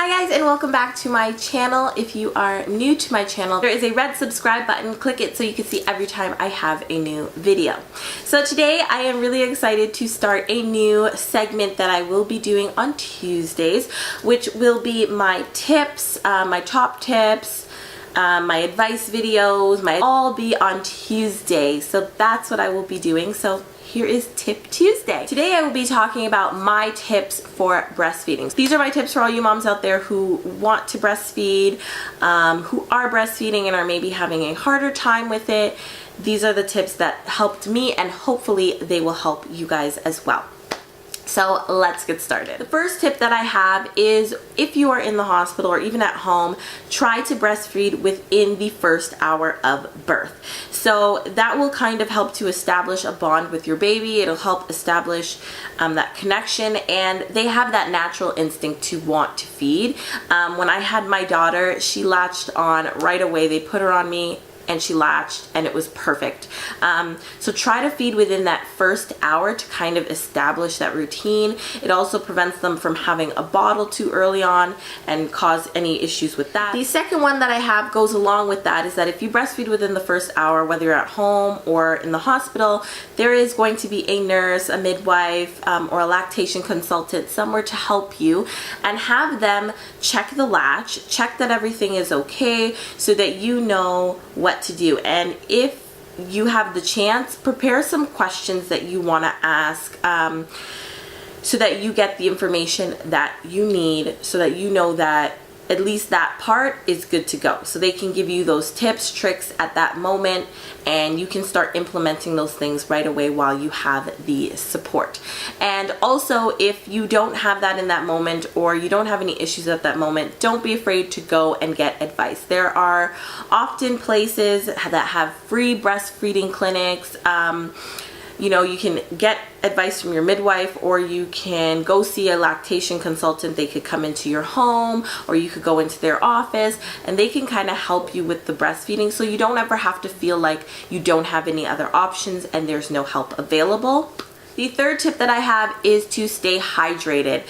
Hi guys, and welcome back to my channel. If you are new to my channel, there is a red subscribe button. Click it so you can see every time I have a new video. So today I am really excited to start a new segment that I will be doing on Tuesdays, which will be my tips, my top tips, my advice videos, all be on Tuesday. So that's what I will be doing. So here is Tip Tuesday. Today I will be talking about my tips for breastfeeding. These are my tips for all you moms out there who want to breastfeed, who are breastfeeding and are maybe having a harder time with it. These are the tips that helped me, and hopefully they will help you guys as well. So let's get started. The first tip that I have is, if you are in the hospital or even at home, try to breastfeed within the first hour of birth. So that will kind of help to establish a bond with your baby. It'll help establish that connection, and they have that natural instinct to want to feed. When I had my daughter, she latched on right away. They put her on me and she latched and it was perfect. So try to feed within that first hour to kind of establish that routine. It also prevents them from having a bottle too early on and cause any issues with that. The second one that I have goes along with that is that if you breastfeed within the first hour, whether you're at home or in the hospital, there is going to be a nurse, a midwife, or a lactation consultant somewhere to help you, and have them check the latch, check that everything is okay so that you know what to do. And if you have the chance, prepare some questions that you want to ask, so that you get the information that you need, so that you know that at least that part is good to go. So they can give you those tips, tricks at that moment, and you can start implementing those things right away while you have the support. And also, if you don't have that in that moment, or you don't have any issues at that moment, don't be afraid to go and get advice. There are often places that have free breastfeeding clinics. You know, you can get advice from your midwife, or you can go see a lactation consultant. They could come into your home, or you could go into their office, and they can kind of help you with the breastfeeding, so you don't ever have to feel like you don't have any other options and there's no help available. The third tip that I have is to stay hydrated.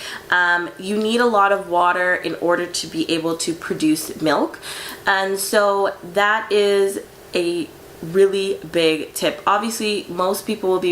You need a lot of water in order to be able to produce milk, and so that is a really big tip. Obviously, most people will be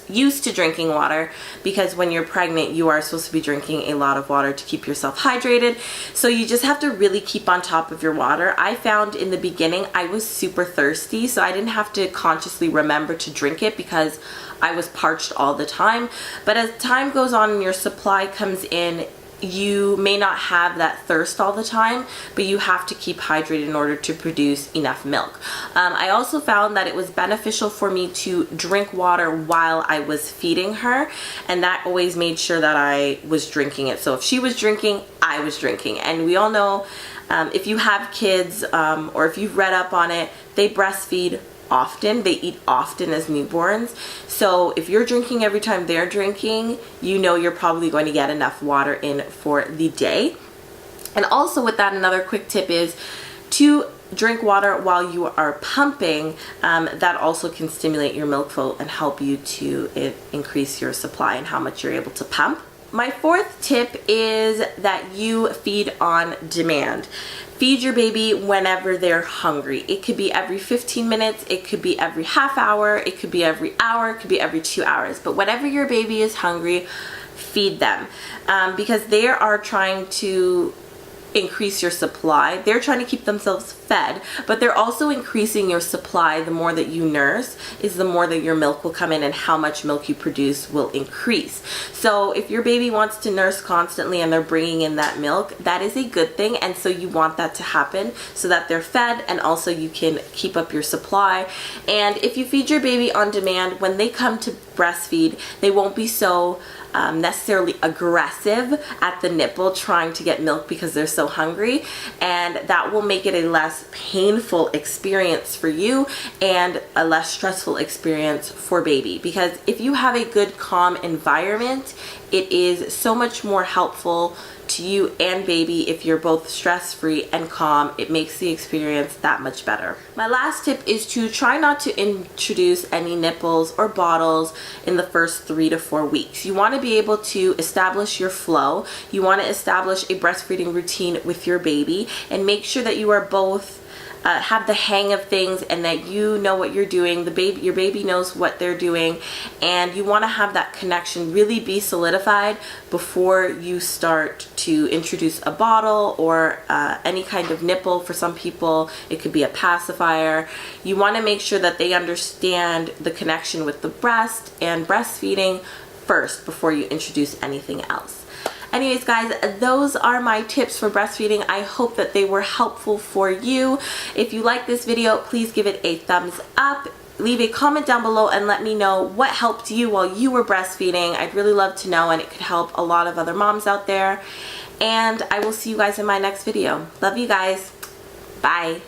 used to drinking water, because when you're pregnant, you are supposed to be drinking a lot of water to keep yourself hydrated. So you just have to really keep on top of your water. I found in the beginning I was super thirsty, so I didn't have to consciously remember to drink it because I was parched all the time. But as time goes on and your supply comes in, you may not have that thirst all the time, but you have to keep hydrated in order to produce enough milk. I also found that it was beneficial for me to drink water while I was feeding her, and that always made sure that I was drinking it. So if she was drinking, I was drinking. And we all know, if you have kids, or if you've read up on it, they breastfeed often. They eat often as newborns. So if you're drinking every time they're drinking, you know you're probably going to get enough water in for the day. And also with that, another quick tip is to drink water while you are pumping. That also can stimulate your milk flow and help you to increase your supply and how much you're able to pump. My fourth tip is that you feed on demand. Feed your baby whenever they're hungry. It could be every 15 minutes, it could be every half hour, it could be every hour, it could be every 2 hours. But whenever your baby is hungry, feed them, because they are trying to increase your supply. They're trying to keep themselves fed, but they're also increasing your supply. The more that you nurse is the more that your milk will come in, and how much milk you produce will increase. So if your baby wants to nurse constantly and they're bringing in that milk, that is a good thing, and so you want that to happen so that they're fed, and also you can keep up your supply. And if you feed your baby on demand, when they come to breastfeed, they won't be so necessarily aggressive at the nipple trying to get milk because they're so hungry, and that will make it a less painful experience for you and a less stressful experience for baby. Because if you have a good calm environment, it is so much more helpful to you and baby. If you're both stress-free and calm, it makes the experience that much better. My last tip is to try not to introduce any nipples or bottles in the first 3 to 4 weeks. You want to be able to establish your flow. You want to establish a breastfeeding routine with your baby and make sure that you are both have the hang of things and that you know what you're doing, your baby knows what they're doing, and you want to have that connection really be solidified before you start to introduce a bottle or any kind of nipple. For some people it could be a pacifier. You want to make sure that they understand the connection with the breast and breastfeeding first before you introduce anything else. Anyways guys, those are my tips for breastfeeding. I hope that they were helpful for you. If you like this video, please give it a thumbs up. Leave a comment down below and let me know what helped you while you were breastfeeding. I'd really love to know, and it could help a lot of other moms out there. And I will see you guys in my next video. Love you guys. Bye.